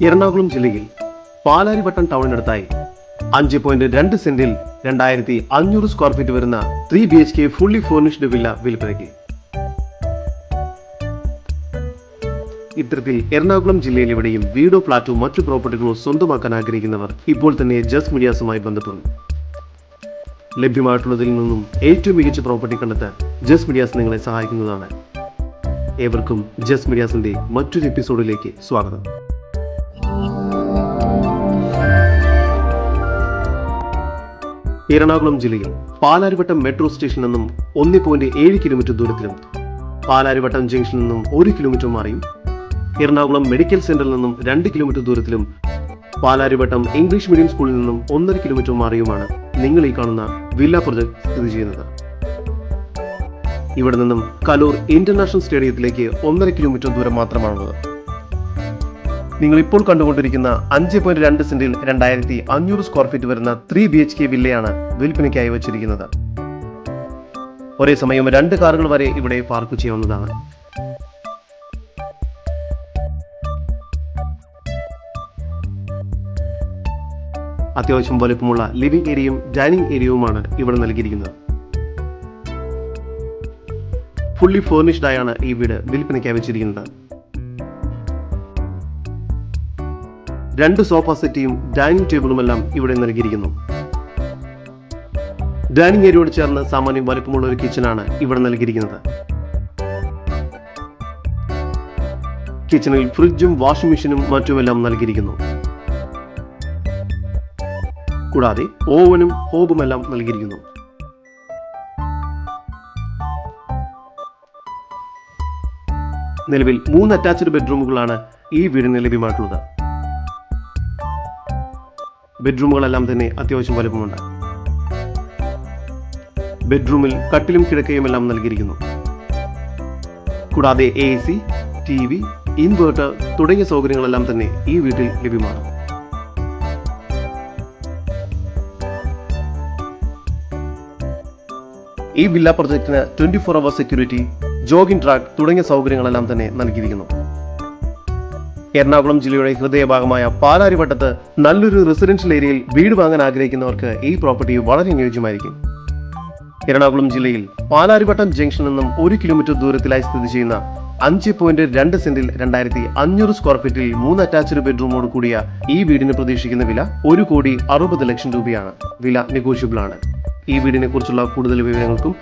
എറണാകുളം ജില്ലയിൽ പാലാരിവട്ടം ടൗണിനടുത്തായി 5.2 സെന്റിൽ 2500 square feet വരുന്ന 3 BHK ഫുള്ളി ഫർണിഷ്ഡ് വില്ല വിൽപ്പനയ്ക്ക്. ഇത്തരത്തിൽ എറണാകുളം ജില്ലയിൽ എവിടെയും വീടോ ഫ്ളാറ്റോ മറ്റു പ്രോപ്പർട്ടികളോ സ്വന്തമാക്കാൻ ആഗ്രഹിക്കുന്നവർ ഇപ്പോൾ തന്നെ ജസ്റ്റ് മീഡിയാസുമായി ബന്ധപ്പെടും. ലഭ്യമായിട്ടുള്ളതിൽ നിന്നും ഏറ്റവും മികച്ച പ്രോപ്പർട്ടി കണ്ടെത്താൻ ജസ്റ്റ് മീഡിയാസ് നിങ്ങളെ സഹായിക്കുന്നതാണ്. ഏവർക്കും ജസ്റ്റ് മീഡിയാസിന്റെ മറ്റൊരു എപ്പിസോഡിലേക്ക് സ്വാഗതം. എറണാകുളം ജില്ലയിൽ പാലാരിവട്ടം മെട്രോ സ്റ്റേഷനിൽ നിന്നും 1.7 കിലോമീറ്റർ ദൂരത്തിലും, പാലാരിവട്ടം ജംഗ്ഷനിൽ നിന്നും 1 കിലോമീറ്റർ മാറിയും, എറണാകുളം മെഡിക്കൽ സെന്ററിൽ നിന്നും 2 കിലോമീറ്റർ ദൂരത്തിലും, പാലാരിവട്ടം ഇംഗ്ലീഷ് മീഡിയം സ്കൂളിൽ നിന്നും 1.5 കിലോമീറ്റർ മാറിയുമാണ് നിങ്ങൾ ഈ കാണുന്ന വില്ല പ്രൊജക്ട് സ്ഥിതി ചെയ്യുന്നത്. ഇവിടെ നിന്നും കലൂർ ഇന്റർനാഷണൽ സ്റ്റേഡിയത്തിലേക്ക് 1.5 കിലോമീറ്റർ ദൂരം മാത്രമാണുള്ളത്. നിങ്ങൾ ഇപ്പോൾ കണ്ടുകൊണ്ടിരിക്കുന്ന 5.2 സെന്റിൽ 2500 സ്ക്വയർ ഫീറ്റ് വരുന്ന 3 BHK വില്ലയാണ് വിൽപ്പനയ്ക്കായി വച്ചിരിക്കുന്നത്. ഒരേ സമയം 2 കാറുകൾ വരെ ഇവിടെ പാർക്ക് ചെയ്യാവുന്നതാണ്. അത്യാവശ്യം വലുപ്പമുള്ള ലിവിംഗ് ഏരിയയും ഡൈനിങ് ഏരിയയുമാണ് ഇവിടെ നൽകിയിരിക്കുന്നത്. ഫുള്ളി ഫർണിഷ്ഡ് ആയാണ് ഈ വീട് വിൽപ്പനയ്ക്കായി വെച്ചിരിക്കുന്നത്. 2 സോഫ സെറ്റിയും ഡൈനിങ് ടേബിളുമെല്ലാം ഇവിടെ നൽകിയിരിക്കുന്നു. ഡൈനിങ് ഏരിയയോട് ചേർന്ന് സാമാന്യം വലുപ്പമുള്ള ഒരു കിച്ചണാണ് ഇവിടെ നൽകിയിരിക്കുന്നത്. കിച്ചണിൽ ഫ്രിഡ്ജും വാഷിംഗ് മെഷീനും മറ്റുമെല്ലാം നൽകിയിരിക്കുന്നു. കൂടാതെ ഓവനും ഹോബുമെല്ലാം നൽകിയിരിക്കുന്നു. നിലവിൽ 3 അറ്റാച്ച്ഡ് ബെഡ്റൂമുകളാണ് ഈ വീടിന് ലഭ്യമായിട്ടുള്ളത്. ബെഡ്റൂമുകളെല്ലാം തന്നെ അത്യാവശ്യം വലുപ്പമുണ്ട്. ബെഡ്റൂമിൽ കട്ടിലും കിടക്കയും എല്ലാം നൽകിയിരിക്കുന്നു. കൂടാതെ AC, TV, ഇൻവേർട്ടർ തുടങ്ങിയ സൗകര്യങ്ങളെല്ലാം തന്നെ ഈ വീട്ടിൽ ലഭ്യമാണ്. ഈ വില്ല പ്രൊജക്ടിന് 24 hour സെക്യൂരിറ്റി, ജോഗിംഗ് ട്രാക്ക് തുടങ്ങിയ സൗകര്യങ്ങളെല്ലാം തന്നെ നൽകിയിരിക്കുന്നു. എറണാകുളം ജില്ലയുടെ ഹൃദയഭാഗമായ പാലാരിവട്ടത്ത് നല്ലൊരു റെസിഡൻഷ്യൽ ഏരിയയിൽ വീട് വാങ്ങാൻ ആഗ്രഹിക്കുന്നവർക്ക് ഈ പ്രോപ്പർട്ടി വളരെ അനുയോജ്യമായിരിക്കും. എറണാകുളം ജില്ലയിൽ പാലാരിവട്ടം ജംഗ്ഷനിൽ നിന്നും 1 കിലോമീറ്റർ ദൂരത്തിലായി സ്ഥിതി ചെയ്യുന്ന 5.2 സെന്റിൽ 2500 സ്ക്വയർ ഫീറ്റിൽ 3 അറ്റാച്ച്ഡ് ബെഡ്റൂമോട് കൂടിയ ഈ വീടിന് പ്രതീക്ഷിക്കുന്ന വില 1,60,00,000 രൂപയാണ്. വില നെഗോഷ്യബിൾ ആണ്. ഈ വീടിനെ കുറിച്ചുള്ള കൂടുതൽ വിവരങ്ങൾക്കും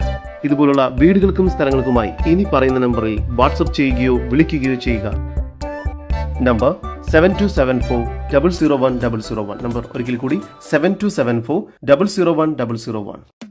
ഇതുപോലുള്ള വീടുകൾക്കും സ്ഥലങ്ങൾക്കുമായി ഇനി പറയുന്ന നമ്പറിൽ വാട്സ്ആപ്പ് ചെയ്യുകയോ വിളിക്കുകയോ ചെയ്യുക. നമ്പർ 7274 001 001. നമ്പർ ഒരിക്കൽ കൂടി 7274 001 001.